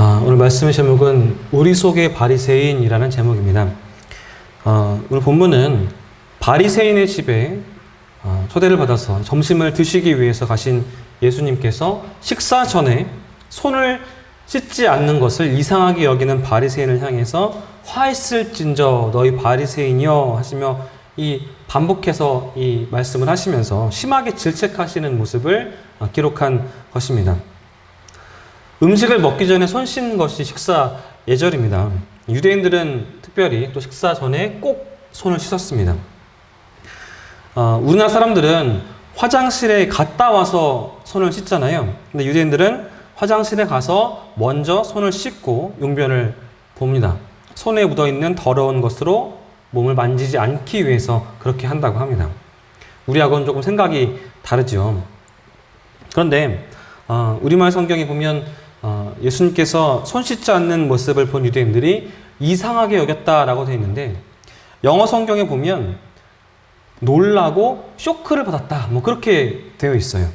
오늘 말씀의 제목은 우리 속의 바리새인이라는 제목입니다. 오늘 본문은 바리새인의 집에 초대를 받아서 점심을 드시기 위해서 가신 예수님께서 식사 전에 손을 씻지 않는 것을 이상하게 여기는 바리새인을 향해서 화있을진저 너희 바리새인이여 하시며 반복해서 이 말씀을 하시면서 심하게 질책하시는 모습을 기록한 것입니다. 음식을 먹기 전에 손 씻는 것이 식사 예절입니다. 유대인들은 특별히 또 식사 전에 꼭 손을 씻었습니다. 우리나라 사람들은 화장실에 갔다 와서 손을 씻잖아요. 근데 유대인들은 화장실에 가서 먼저 손을 씻고 용변을 봅니다. 손에 묻어있는 더러운 것으로 몸을 만지지 않기 위해서 그렇게 한다고 합니다. 우리하고는 조금 생각이 다르죠. 그런데 우리말 성경에 보면 예수님께서 손 씻지 않는 모습을 본 유대인들이 이상하게 여겼다라고 되어 있는데, 영어 성경에 보면 놀라고 쇼크를 받았다, 그렇게 되어 있어요.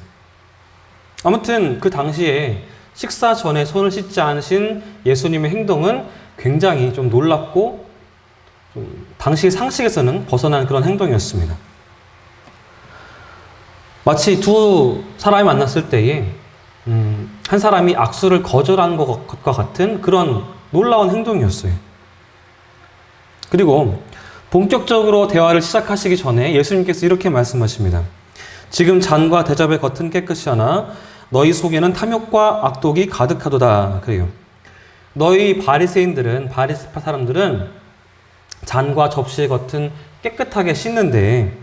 아무튼 그 당시에 식사 전에 손을 씻지 않으신 예수님의 행동은 굉장히 좀 놀랍고 당시 상식에서는 벗어난 그런 행동이었습니다. 마치 두 사람이 만났을 때에 한 사람이 악수를 거절한 것과 같은 그런 놀라운 행동이었어요. 그리고 본격적으로 대화를 시작하시기 전에 예수님께서 이렇게 말씀하십니다. 지금 잔과 대접의 겉은 깨끗이 하나 너희 속에는 탐욕과 악독이 가득하도다. 그래요. 너희 바리새인들은, 바리새파 사람들은 잔과 접시의 겉은 깨끗하게 씻는데,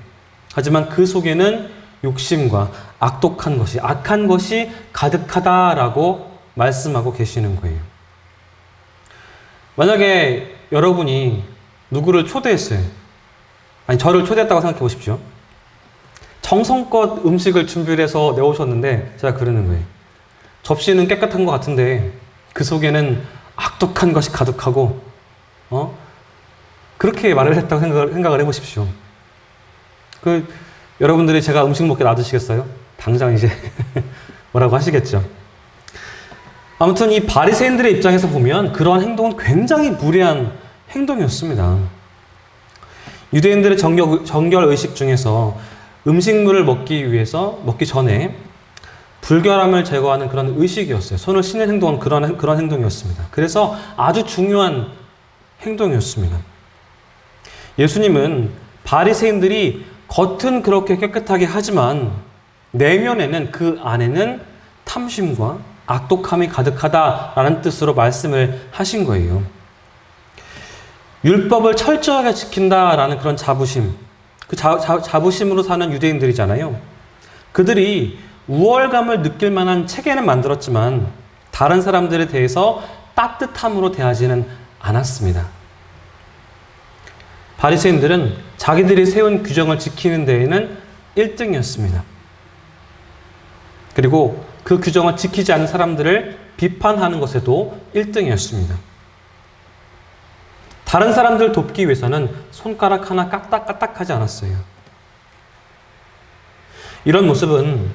하지만 그 속에는 욕심과 악독한 것이, 악한 것이 가득하다라고 말씀하고 계시는 거예요. 만약에 여러분이 누구를 초대했어요. 저를 초대했다고 생각해 보십시오. 정성껏 음식을 준비를 해서 내오셨는데 제가 그러는 거예요. 접시는 깨끗한 것 같은데 그 속에는 악독한 것이 가득하고, 그렇게 말을 했다고 생각을 해보십시오. 여러분들이 제가 음식 먹게 놔두시겠어요? 당장 이제 뭐라고 하시겠죠. 아무튼 이 바리새인들의 입장에서 보면 그러한 행동은 굉장히 무례한 행동이었습니다. 유대인들의 정결의식 중에서 음식물을 먹기 전에 불결함을 제거하는 그런 의식이었어요. 손을 씻는 행동은 그런 행동이었습니다. 그래서 아주 중요한 행동이었습니다. 예수님은 바리새인들이 겉은 그렇게 깨끗하게 하지만 내면에는, 그 안에는 탐심과 악독함이 가득하다라는 뜻으로 말씀을 하신 거예요. 율법을 철저하게 지킨다라는 그런 자부심, 그 자부심으로 사는 유대인들이잖아요. 그들이 우월감을 느낄 만한 체계는 만들었지만 다른 사람들에 대해서 따뜻함으로 대하지는 않았습니다. 바리새인들은 자기들이 세운 규정을 지키는 데에는 1등이었습니다. 그리고 그 규정을 지키지 않는 사람들을 비판하는 것에도 1등이었습니다. 다른 사람들을 돕기 위해서는 손가락 하나 까딱까딱하지 않았어요. 이런 모습은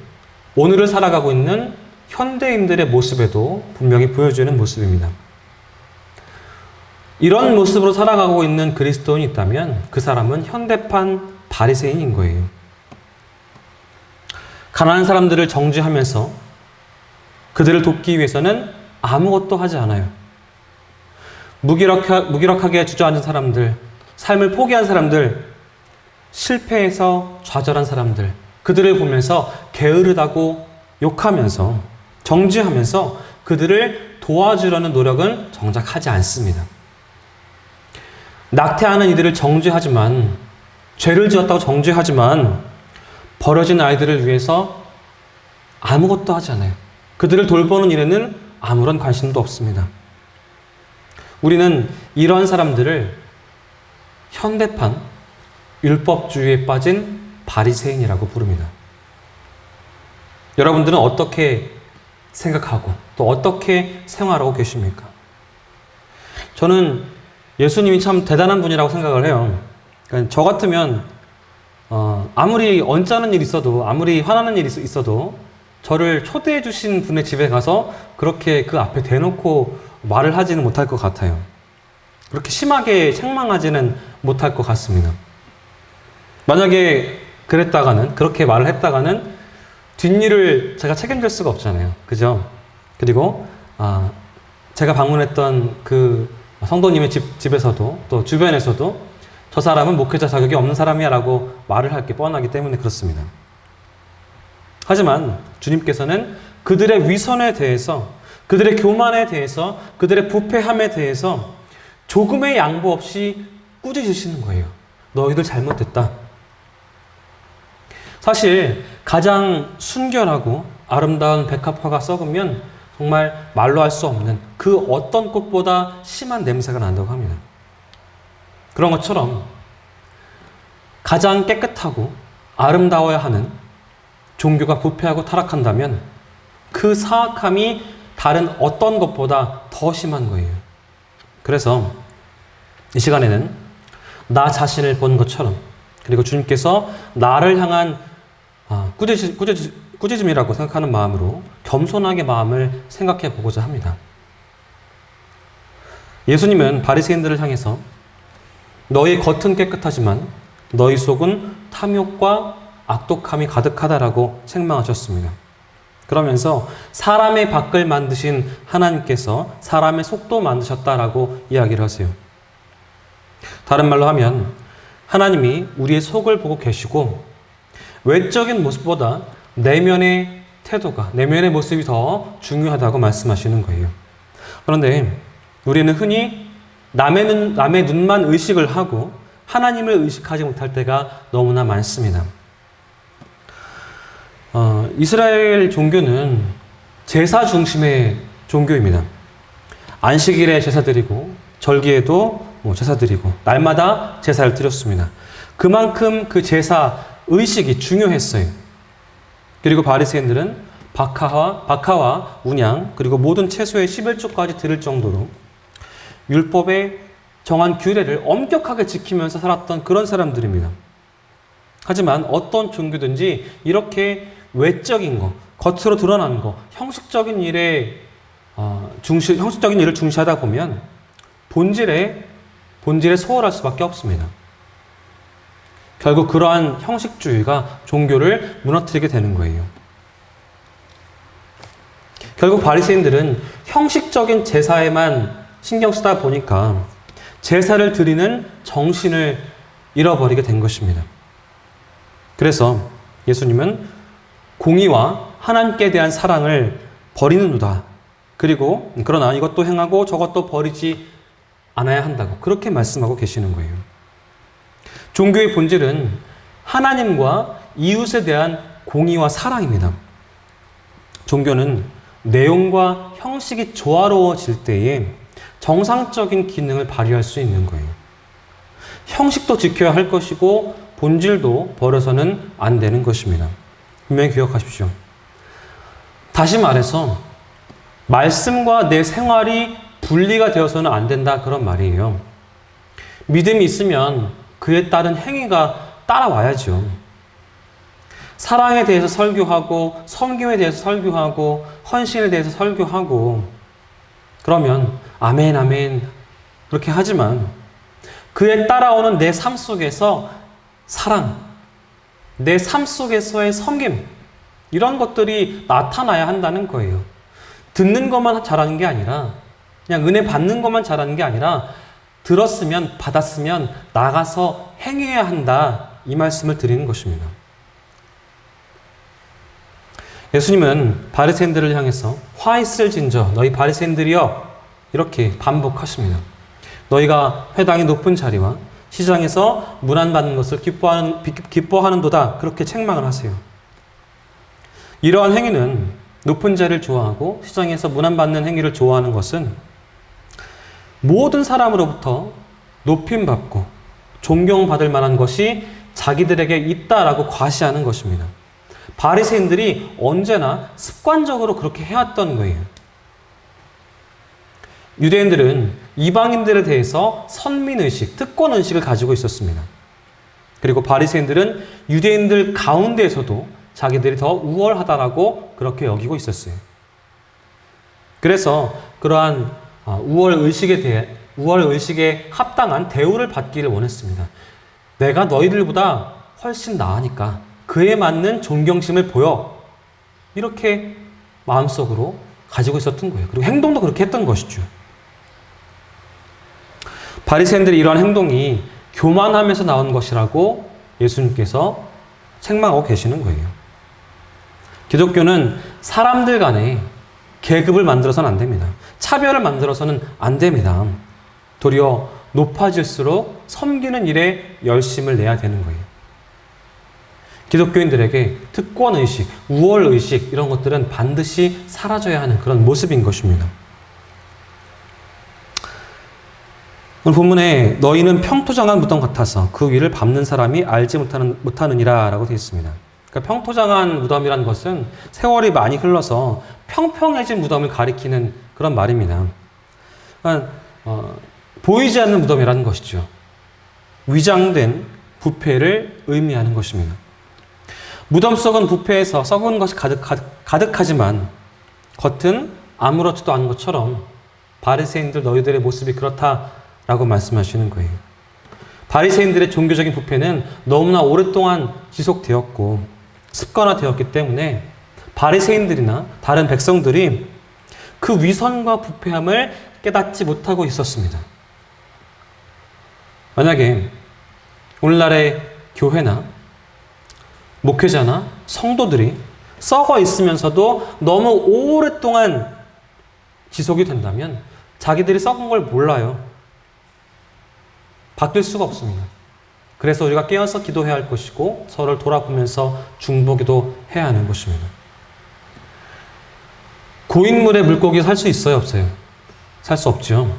오늘을 살아가고 있는 현대인들의 모습에도 분명히 보여주는 모습입니다. 이런 모습으로 살아가고 있는 그리스도인이 있다면 그 사람은 현대판 바리새인인 거예요. 가난한 사람들을 정죄하면서 그들을 돕기 위해서는 아무것도 하지 않아요. 무기력하게 주저앉은 사람들, 삶을 포기한 사람들, 실패해서 좌절한 사람들, 그들을 보면서 게으르다고 욕하면서 정죄하면서 그들을 도와주려는 노력은 정작 하지 않습니다. 낙태하는 이들을 정죄하지만, 죄를 지었다고 정죄하지만 버려진 아이들을 위해서 아무것도 하지 않아요. 그들을 돌보는 일에는 아무런 관심도 없습니다. 우리는 이러한 사람들을 현대판 율법주의에 빠진 바리새인이라고 부릅니다. 여러분들은 어떻게 생각하고 또 어떻게 생활하고 계십니까? 저는 예수님이 참 대단한 분이라고 생각을 해요. 그러니까 저 같으면 아무리 언짢은 일이 있어도, 아무리 화나는 일이 있어도 저를 초대해 주신 분의 집에 가서 그렇게 그 앞에 대놓고 말을 하지는 못할 것 같아요. 그렇게 심하게 책망하지는 못할 것 같습니다. 만약에 그렇게 말을 했다가는 뒷일을 제가 책임질 수가 없잖아요. 그죠? 그리고, 제가 방문했던 그 성도님의 집에서도 또 주변에서도 저 사람은 목회자 자격이 없는 사람이야 라고 말을 할 게 뻔하기 때문에 그렇습니다. 하지만 주님께서는 그들의 위선에 대해서, 그들의 교만에 대해서, 그들의 부패함에 대해서 조금의 양보 없이 꾸짖으시는 거예요. 너희들 잘못됐다. 사실 가장 순결하고 아름다운 백합화가 썩으면 정말 말로 할 수 없는 그 어떤 꽃보다 심한 냄새가 난다고 합니다. 그런 것처럼 가장 깨끗하고 아름다워야 하는 종교가 부패하고 타락한다면 그 사악함이 다른 어떤 것보다 더 심한 거예요. 그래서 이 시간에는 나 자신을 본 것처럼, 그리고 주님께서 나를 향한 꾸짖음이라고 생각하는 마음으로 겸손하게 마음을 생각해 보고자 합니다. 예수님은 바리새인들을 향해서 너희 겉은 깨끗하지만 너희 속은 탐욕과 악독함이 가득하다라고 책망하셨습니다. 그러면서 사람의 밖을 만드신 하나님께서 사람의 속도 만드셨다라고 이야기를 하세요. 다른 말로 하면 하나님이 우리의 속을 보고 계시고 외적인 모습보다 내면의 태도가, 내면의 모습이 더 중요하다고 말씀하시는 거예요. 그런데 우리는 흔히 남의 눈만 의식을 하고 하나님을 의식하지 못할 때가 너무나 많습니다. 이스라엘 종교는 제사 중심의 종교입니다. 안식일에 제사 드리고 절기에도 제사 드리고 날마다 제사를 드렸습니다. 그만큼 그 제사 의식이 중요했어요. 그리고 바리새인들은 박하와 운양 그리고 모든 채소의 11조까지 드릴 정도로 율법의 정한 규례를 엄격하게 지키면서 살았던 그런 사람들입니다. 하지만 어떤 종교든지 이렇게 외적인 거, 겉으로 드러나는 거, 형식적인 일을 중시하다 보면 본질에 소홀할 수밖에 없습니다. 결국 그러한 형식주의가 종교를 무너뜨리게 되는 거예요. 결국 바리새인들은 형식적인 제사에만 신경 쓰다 보니까 제사를 드리는 정신을 잃어버리게 된 것입니다. 그래서 예수님은 공의와 하나님께 대한 사랑을 버리는도다. 그리고 그러나 이것도 행하고 저것도 버리지 않아야 한다고 그렇게 말씀하고 계시는 거예요. 종교의 본질은 하나님과 이웃에 대한 공의와 사랑입니다. 종교는 내용과 형식이 조화로워질 때에 정상적인 기능을 발휘할 수 있는 거예요. 형식도 지켜야 할 것이고 본질도 버려서는 안 되는 것입니다. 분명히 기억하십시오. 다시 말해서 말씀과 내 생활이 분리가 되어서는 안 된다 그런 말이에요. 믿음이 있으면 그에 따른 행위가 따라와야죠. 사랑에 대해서 설교하고 섬김에 대해서 설교하고 헌신에 대해서 설교하고 그러면 아멘 아멘 그렇게 하지만 그에 따라오는 내 삶 속에서 사랑, 내 삶 속에서의 섬김 이런 것들이 나타나야 한다는 거예요. 듣는 것만 잘하는 게 아니라 그냥 은혜 받는 것만 잘하는 게 아니라 들었으면 받았으면 나가서 행해야 한다 이 말씀을 드리는 것입니다. 예수님은 바리새인들을 향해서 화 있을진저 너희 바리새인들이여 이렇게 반복하십니다. 너희가 회당의 높은 자리와 시장에서 문안받는 것을 기뻐하는도다 그렇게 책망을 하세요. 이러한 행위는 높은 자리를 좋아하고 시장에서 문안받는 행위를 좋아하는 것은 모든 사람으로부터 높임받고 존경받을 만한 것이 자기들에게 있다라고 과시하는 것입니다. 바리새인들이 언제나 습관적으로 그렇게 해왔던 거예요. 유대인들은 이방인들에 대해서 선민의식, 특권의식을 가지고 있었습니다. 그리고 바리새인들은 유대인들 가운데에서도 자기들이 더 우월하다라고 그렇게 여기고 있었어요. 그래서 그러한 우월 의식에 합당한 대우를 받기를 원했습니다. 내가 너희들보다 훨씬 나으니까 그에 맞는 존경심을 보여. 이렇게 마음속으로 가지고 있었던 거예요. 그리고 행동도 그렇게 했던 것이죠. 바리새인들의 이러한 행동이 교만함에서 나온 것이라고 예수님께서 책망하고 계시는 거예요. 기독교는 사람들 간에 계급을 만들어서는 안 됩니다. 차별을 만들어서는 안 됩니다. 도리어 높아질수록 섬기는 일에 열심을 내야 되는 거예요. 기독교인들에게 특권의식, 우월의식 이런 것들은 반드시 사라져야 하는 그런 모습인 것입니다. 오늘 본문에 너희는 평토장한 무덤 같아서 그 위를 밟는 사람이 알지 못하느니라 라고 되어 있습니다. 그러니까 평토장한 무덤이라는 것은 세월이 많이 흘러서 평평해진 무덤을 가리키는 그런 말입니다. 그러니까 보이지 않는 무덤이라는 것이죠. 위장된 부패를 의미하는 것입니다. 무덤 속은 부패에서 썩은 것이 가득하지만 겉은 아무렇지도 않은 것처럼 바리새인들 너희들의 모습이 그렇다라고 말씀하시는 거예요. 바리새인들의 종교적인 부패는 너무나 오랫동안 지속되었고 습관화되었기 때문에 바리새인들이나 다른 백성들이 그 위선과 부패함을 깨닫지 못하고 있었습니다. 만약에 오늘날의 교회나 목회자나 성도들이 썩어 있으면서도 너무 오랫동안 지속이 된다면 자기들이 썩은 걸 몰라요. 바뀔 수가 없습니다. 그래서 우리가 깨어서 기도해야 할 것이고 서로를 돌아보면서 중보기도 해야 하는 것입니다. 고인물의 물고기 살 수 있어요? 없어요? 살 수 없죠.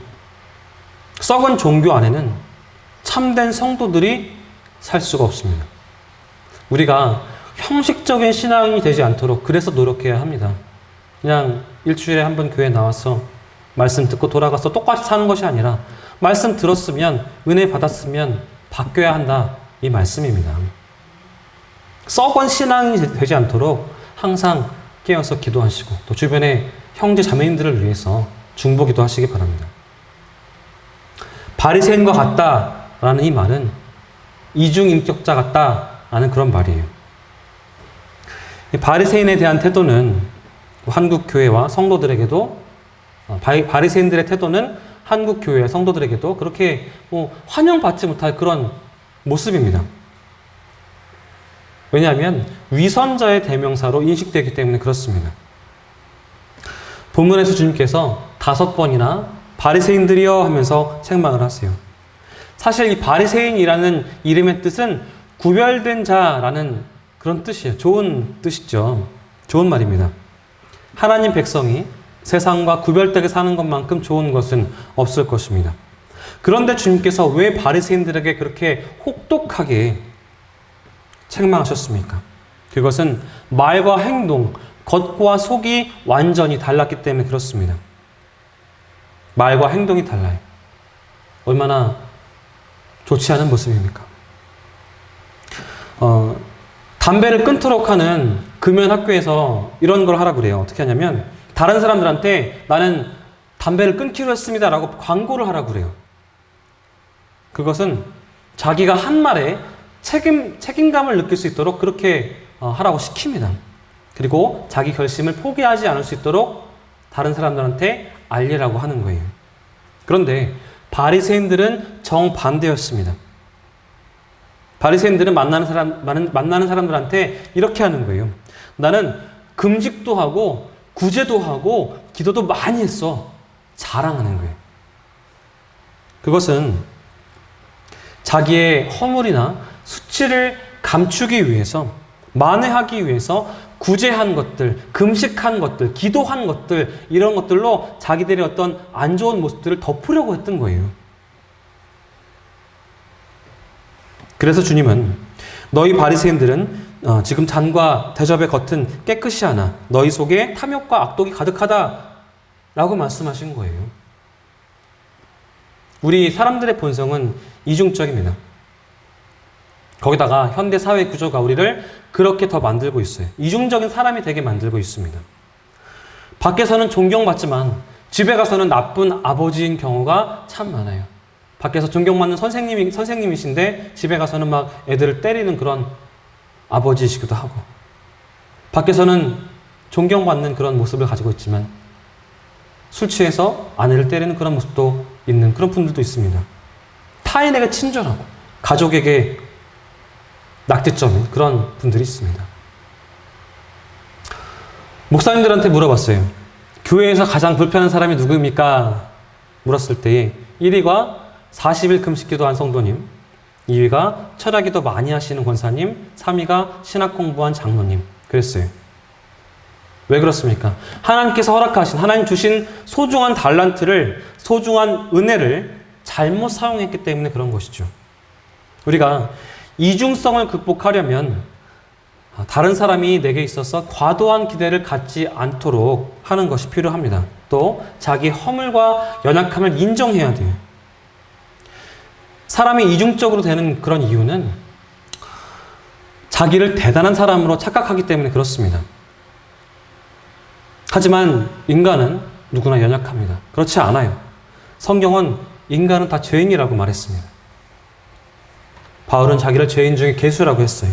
썩은 종교 안에는 참된 성도들이 살 수가 없습니다. 우리가 형식적인 신앙이 되지 않도록 그래서 노력해야 합니다. 그냥 일주일에 한 번 교회 나와서 말씀 듣고 돌아가서 똑같이 사는 것이 아니라 말씀 들었으면 은혜 받았으면 바뀌어야 한다 이 말씀입니다. 썩은 신앙이 되지 않도록 항상 깨어서 기도하시고 또 주변의 형제 자매님들을 위해서 중보기도 하시기 바랍니다. 바리새인과 같다라는 이 말은 이중인격자 같다라는 그런 말이에요. 바리새인에 대한 태도는 한국 교회와 성도들에게도 바리새인들의 태도는 한국 교회 성도들에게도 그렇게 환영받지 못할 그런 모습입니다. 왜냐하면 위선자의 대명사로 인식되기 때문에 그렇습니다. 본문에서 주님께서 5번이나 바리새인들이여 하면서 책망을 하세요. 사실 이 바리새인이라는 이름의 뜻은 구별된 자라는 그런 뜻이에요. 좋은 뜻이죠. 좋은 말입니다. 하나님 백성이 세상과 구별되게 사는 것만큼 좋은 것은 없을 것입니다. 그런데 주님께서 왜 바리새인들에게 그렇게 혹독하게 책망하셨습니까? 그것은 말과 행동, 겉과 속이 완전히 달랐기 때문에 그렇습니다. 말과 행동이 달라요. 얼마나 좋지 않은 모습입니까? 담배를 끊도록 하는 금연학교에서 이런 걸 하라고 그래요. 어떻게 하냐면 다른 사람들한테 나는 담배를 끊기로 했습니다 라고 광고를 하라고 그래요. 그것은 자기가 한 말에 책임감을 느낄 수 있도록 그렇게 하라고 시킵니다. 그리고 자기 결심을 포기하지 않을 수 있도록 다른 사람들한테 알리라고 하는 거예요. 그런데 바리새인들은 정반대였습니다. 바리새인들은 만나는 사람들한테 이렇게 하는 거예요. 나는 금식도 하고 구제도 하고 기도도 많이 했어. 자랑하는 거예요. 그것은 자기의 허물이나 수치를 감추기 위해서, 만회하기 위해서 구제한 것들, 금식한 것들, 기도한 것들, 이런 것들로 자기들의 어떤 안 좋은 모습들을 덮으려고 했던 거예요. 그래서 주님은 너희 바리새인들은 지금 잔과 대접의 겉은 깨끗이 하나 너희 속에 탐욕과 악독이 가득하다 라고 말씀하신 거예요. 우리 사람들의 본성은 이중적입니다. 거기다가 현대 사회 구조가 우리를 그렇게 더 만들고 있어요. 이중적인 사람이 되게 만들고 있습니다. 밖에서는 존경받지만 집에 가서는 나쁜 아버지인 경우가 참 많아요. 밖에서 존경받는 선생님이신데 집에 가서는 막 애들을 때리는 그런 아버지이시기도 하고, 밖에서는 존경받는 그런 모습을 가지고 있지만 술 취해서 아내를 때리는 그런 모습도 있는 그런 분들도 있습니다. 타인에게 친절하고 가족에게 낙제점인 그런 분들이 있습니다. 목사님들한테 물어봤어요. 교회에서 가장 불편한 사람이 누구입니까? 물었을 때에 1위가 40일 금식 기도한 성도님, 2위가 철야기도 많이 하시는 권사님, 3위가 신학 공부한 장로님. 그랬어요. 왜 그렇습니까? 하나님께서 허락하신, 하나님 주신 소중한 달란트를, 소중한 은혜를 잘못 사용했기 때문에 그런 것이죠. 우리가 이중성을 극복하려면 다른 사람이 내게 있어서 과도한 기대를 갖지 않도록 하는 것이 필요합니다. 또 자기 허물과 연약함을 인정해야 돼요. 사람이 이중적으로 되는 그런 이유는 자기를 대단한 사람으로 착각하기 때문에 그렇습니다. 하지만 인간은 누구나 연약합니다. 그렇지 않아요. 성경은 인간은 다 죄인이라고 말했습니다. 바울은 자기를 죄인 중에 괴수라고 했어요.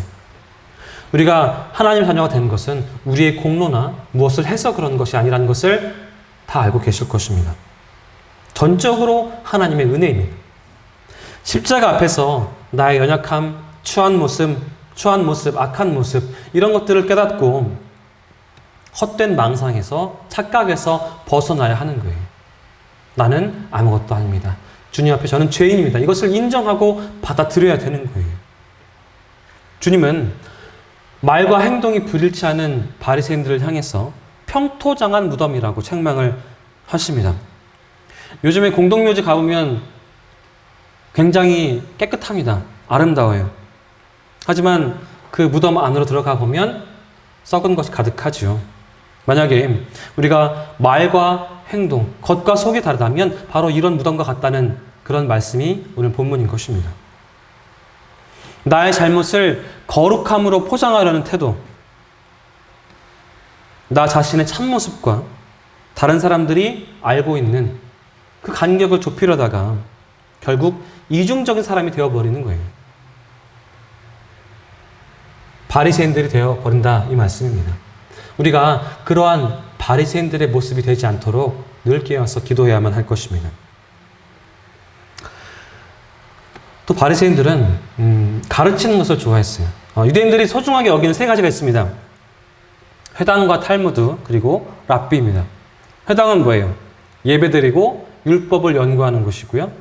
우리가 하나님 자녀가 되는 것은 우리의 공로나 무엇을 해서 그런 것이 아니라는 것을 다 알고 계실 것입니다. 전적으로 하나님의 은혜입니다. 십자가 앞에서 나의 연약함, 추한 모습, 악한 모습, 이런 것들을 깨닫고 헛된 망상에서, 착각에서 벗어나야 하는 거예요. 나는 아무것도 아닙니다. 주님 앞에 저는 죄인입니다. 이것을 인정하고 받아들여야 되는 거예요. 주님은 말과 행동이 불일치 않은 바리새인들을 향해서 평토장한 무덤이라고 책망을 하십니다. 요즘에 공동묘지 가보면 굉장히 깨끗합니다. 아름다워요. 하지만 그 무덤 안으로 들어가 보면 썩은 것이 가득하죠. 만약에 우리가 말과 행동, 겉과 속이 다르다면 바로 이런 무덤과 같다는 그런 말씀이 오늘 본문인 것입니다. 나의 잘못을 거룩함으로 포장하려는 태도, 나 자신의 참모습과 다른 사람들이 알고 있는 그 간격을 좁히려다가 결국 이중적인 사람이 되어버리는 거예요. 바리새인들이 되어버린다, 이 말씀입니다. 우리가 그러한 바리새인들의 모습이 되지 않도록 늘 깨어서 기도해야만 할 것입니다. 또 바리새인들은 가르치는 것을 좋아했어요. 유대인들이 소중하게 여기는 세 가지가 있습니다. 회당과 탈무드, 그리고 랍비입니다. 회당은 뭐예요? 예배드리고 율법을 연구하는 곳이고요.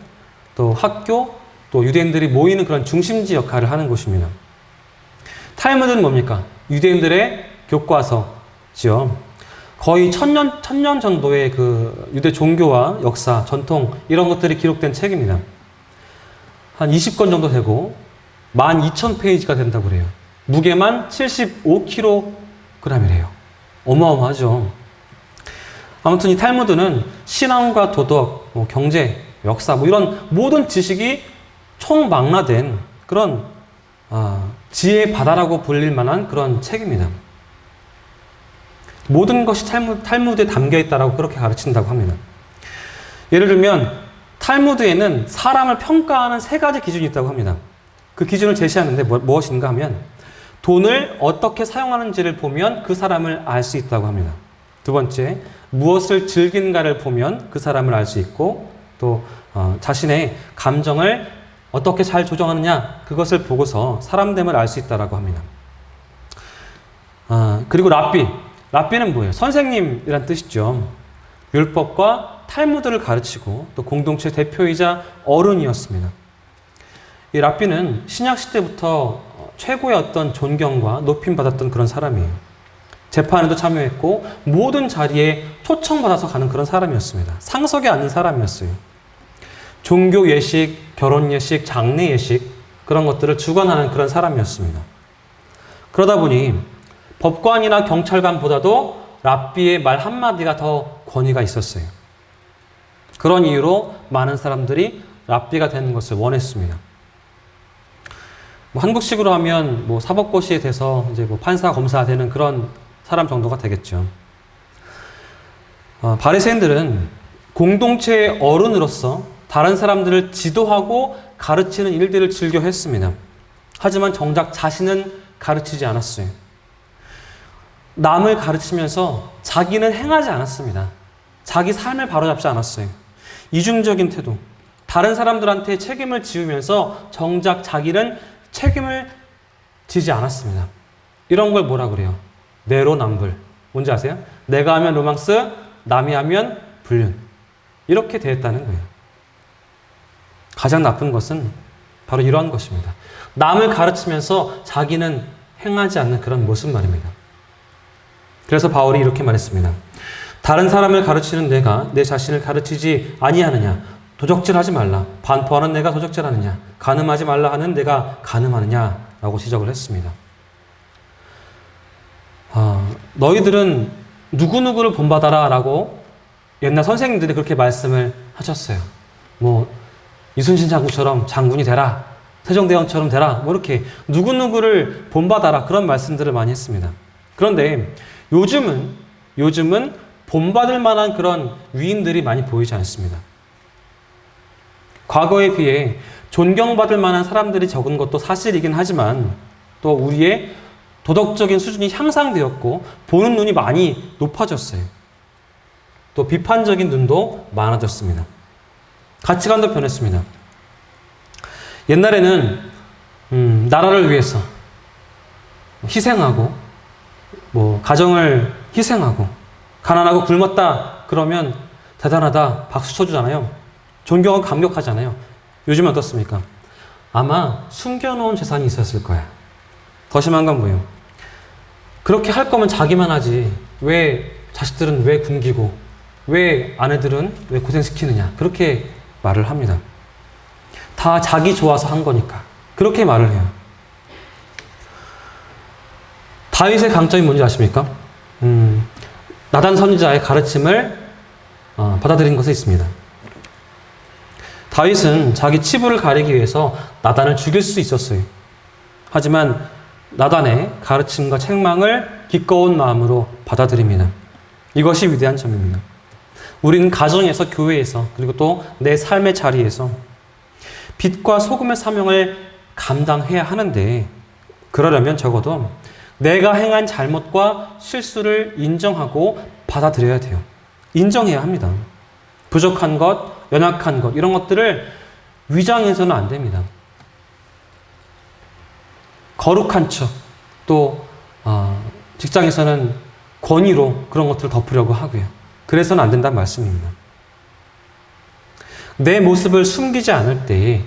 또 학교, 또 유대인들이 모이는 그런 중심지 역할을 하는 곳입니다. 탈무드는 뭡니까? 유대인들의 교과서지요. 거의 천년 정도의 그 유대 종교와 역사, 전통, 이런 것들이 기록된 책입니다. 한 20권 정도 되고 12,000페이지가 된다고 그래요. 무게만 75kg이래요. 어마어마하죠. 아무튼 이 탈무드는 신앙과 도덕, 경제, 역사, 이런 모든 지식이 총망라된 그런 지혜의 바다라고 불릴 만한 그런 책입니다. 모든 것이 탈무드에 담겨 있다라고 그렇게 가르친다고 합니다. 예를 들면 탈무드에는 사람을 평가하는 세 가지 기준이 있다고 합니다. 그 기준을 제시하는데 무엇인가 하면 돈을 어떻게 사용하는지를 보면 그 사람을 알 수 있다고 합니다. 두 번째, 무엇을 즐긴가를 보면 그 사람을 알 수 있고, 또 자신의 감정을 어떻게 잘 조정하느냐, 그것을 보고서 사람됨을 알 수 있다고 합니다. 그리고 랍비는 뭐예요? 선생님이란 뜻이죠. 율법과 탈무드를 가르치고 또 공동체 대표이자 어른이었습니다. 이 랍비는 신약시대부터 최고의 어떤 존경과 높임받았던 그런 사람이에요. 재판에도 참여했고 모든 자리에 초청받아서 가는 그런 사람이었습니다. 상석에 앉는 사람이었어요. 종교 예식, 결혼 예식, 장례 예식, 그런 것들을 주관하는 그런 사람이었습니다. 그러다 보니 법관이나 경찰관보다도 랍비의 말 한마디가 더 권위가 있었어요. 그런 이유로 많은 사람들이 랍비가 되는 것을 원했습니다. 한국식으로 하면 사법고시에 돼서 이제 판사, 검사 되는 그런 사람 정도가 되겠죠. 바리새인들은 공동체의 어른으로서 다른 사람들을 지도하고 가르치는 일들을 즐겨 했습니다. 하지만 정작 자신은 가르치지 않았어요. 남을 가르치면서 자기는 행하지 않았습니다. 자기 삶을 바로잡지 않았어요. 이중적인 태도. 다른 사람들한테 책임을 지우면서 정작 자기는 책임을 지지 않았습니다. 이런 걸 뭐라 그래요? 내로남불. 뭔지 아세요? 내가 하면 로망스, 남이 하면 불륜. 이렇게 되었다는 거예요. 가장 나쁜 것은 바로 이러한 것입니다. 남을 가르치면서 자기는 행하지 않는 그런 모습 말입니다. 그래서 바울이 이렇게 말했습니다. 다른 사람을 가르치는 내가 내 자신을 가르치지 아니하느냐? 도적질하지 말라. 반포하는 내가 도적질하느냐? 간음하지 말라 하는 내가 간음하느냐? 라고 지적을 했습니다. 너희들은 누구누구를 본받아라 라고 옛날 선생님들이 그렇게 말씀을 하셨어요. 뭐 이순신 장군처럼 장군이 되라. 세종대왕처럼 되라. 뭐 이렇게 누구누구를 본받아라. 그런 말씀들을 많이 했습니다. 그런데 요즘은 본받을 만한 그런 위인들이 많이 보이지 않습니다. 과거에 비해 존경받을 만한 사람들이 적은 것도 사실이긴 하지만 또 우리의 도덕적인 수준이 향상되었고 보는 눈이 많이 높아졌어요. 또 비판적인 눈도 많아졌습니다. 가치관도 변했습니다. 옛날에는 나라를 위해서 희생하고 뭐 가정을 희생하고 가난하고 굶었다 그러면 대단하다 박수 쳐주잖아요. 존경하고 감격하잖아요. 요즘은 어떻습니까? 아마 숨겨놓은 재산이 있었을 거야. 더 심한 건 뭐예요? 그렇게 할 거면 자기만 하지. 왜 자식들은 왜 굶기고 왜 아내들은 왜 고생시키느냐. 그렇게 말을 합니다. 다 자기 좋아서 한 거니까. 그렇게 말을 해요. 다윗의 강점이 뭔지 아십니까? 나단 선지자의 가르침을 받아들인 것에 있습니다. 다윗은 자기 치부를 가리기 위해서 나단을 죽일 수 있었어요. 하지만 나단의 가르침과 책망을 기꺼운 마음으로 받아들입니다. 이것이 위대한 점입니다. 우리는 가정에서, 교회에서, 그리고 또 내 삶의 자리에서 빛과 소금의 사명을 감당해야 하는데 그러려면 적어도 내가 행한 잘못과 실수를 인정하고 받아들여야 돼요. 인정해야 합니다. 부족한 것, 연약한 것 이런 것들을 위장해서는 안 됩니다. 거룩한 척, 또 직장에서는 권위로 그런 것들을 덮으려고 하고요. 그래서는 안 된다는 말씀입니다. 내 모습을 숨기지 않을 때에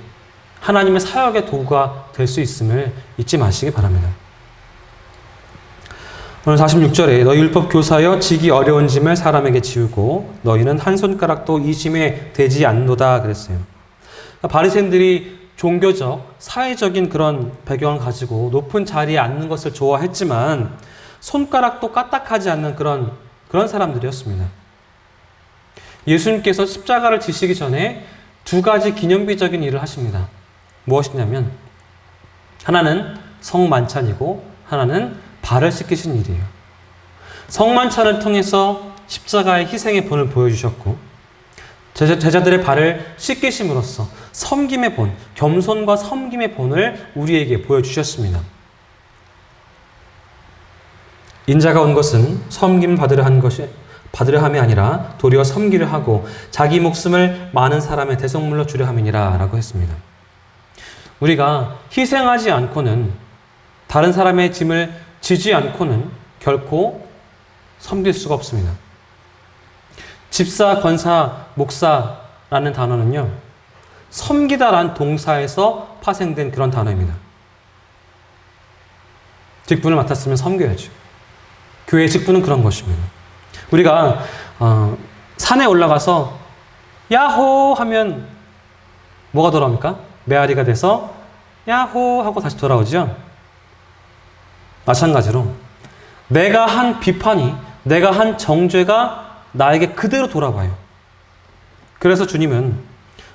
하나님의 사역의 도구가 될 수 있음을 잊지 마시기 바랍니다. 오늘 46절에 너희 율법 교사여 지기 어려운 짐을 사람에게 지우고 너희는 한 손가락도 이 짐에 대지 않노다 그랬어요. 바리새인들이 종교적, 사회적인 그런 배경을 가지고 높은 자리에 앉는 것을 좋아했지만 손가락도 까딱하지 않는 그런 사람들이었습니다. 예수님께서 십자가를 지시기 전에 두 가지 기념비적인 일을 하십니다. 무엇이냐면 하나는 성만찬이고 하나는 발을 씻기신 일이에요. 성만찬을 통해서 십자가의 희생의 본을 보여주셨고 제자들의 발을 씻기심으로써 섬김의 본, 겸손과 섬김의 본을 우리에게 보여주셨습니다. 인자가 온 것은 섬김 받으려 함이 아니라 도리어 섬기려 하고 자기 목숨을 많은 사람의 대속물로 주려 함이니라 라고 했습니다. 우리가 희생하지 않고는 다른 사람의 짐을 지지 않고는 결코 섬길 수가 없습니다. 집사, 권사, 목사라는 단어는요, 섬기다라는 동사에서 파생된 그런 단어입니다. 직분을 맡았으면 섬겨야죠. 교회의 직분은 그런 것입니다. 우리가 산에 올라가서 야호 하면 뭐가 돌아옵니까? 메아리가 돼서 야호 하고 다시 돌아오죠. 마찬가지로 내가 한 비판이, 내가 한 정죄가 나에게 그대로 돌아와요. 그래서 주님은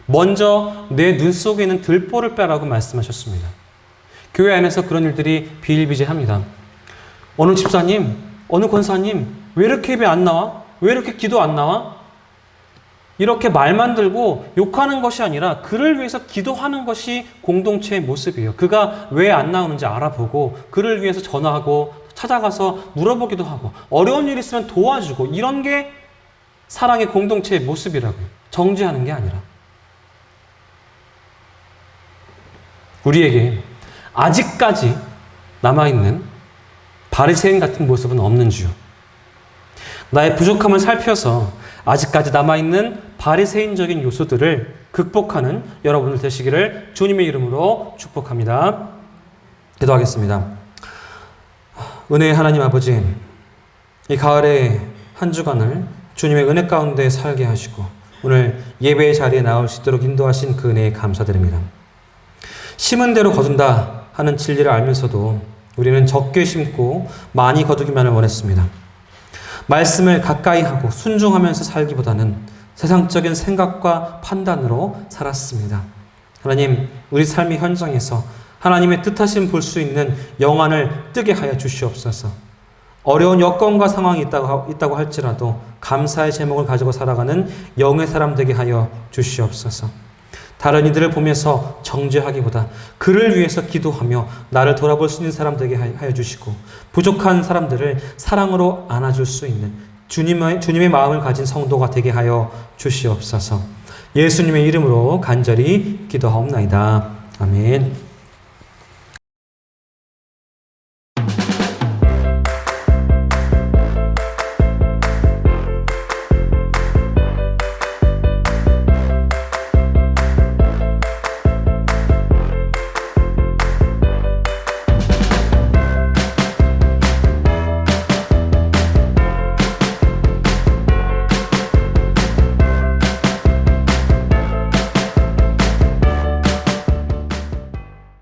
먼저 내 눈 속에 있는 들보를 빼라고 말씀하셨습니다. 교회 안에서 그런 일들이 비일비재합니다. 어느 집사님, 어느 권사님 왜 이렇게 예배 안 나와? 왜 이렇게 기도 안 나와? 이렇게 말만 들고 욕하는 것이 아니라 그를 위해서 기도하는 것이 공동체의 모습이에요. 그가 왜 안 나오는지 알아보고 그를 위해서 전화하고 찾아가서 물어보기도 하고 어려운 일 있으면 도와주고 이런 게 사랑의 공동체의 모습이라고요. 정죄하는 게 아니라. 우리에게 아직까지 남아있는 바리새인 같은 모습은 없는지요. 나의 부족함을 살펴서 아직까지 남아있는 바리새인적인 요소들을 극복하는 여러분들 되시기를 주님의 이름으로 축복합니다. 기도하겠습니다. 은혜의 하나님 아버지, 이 가을의 한 주간을 주님의 은혜 가운데 살게 하시고 오늘 예배의 자리에 나올 수 있도록 인도하신 그 은혜에 감사드립니다. 심은 대로 거둔다 하는 진리를 알면서도 우리는 적게 심고 많이 거두기만을 원했습니다. 말씀을 가까이 하고 순종하면서 살기보다는 세상적인 생각과 판단으로 살았습니다. 하나님, 우리 삶의 현장에서 하나님의 뜻하심 볼 수 있는 영안을 뜨게 하여 주시옵소서. 어려운 여건과 상황이 있다고 할지라도 감사의 제목을 가지고 살아가는 영의 사람 되게 하여 주시옵소서. 다른 이들을 보면서 정죄하기보다 그를 위해서 기도하며 나를 돌아볼 수 있는 사람 되게 하여 주시고 부족한 사람들을 사랑으로 안아줄 수 있는 주님의 마음을 가진 성도가 되게 하여 주시옵소서. 예수님의 이름으로 간절히 기도하옵나이다. 아멘.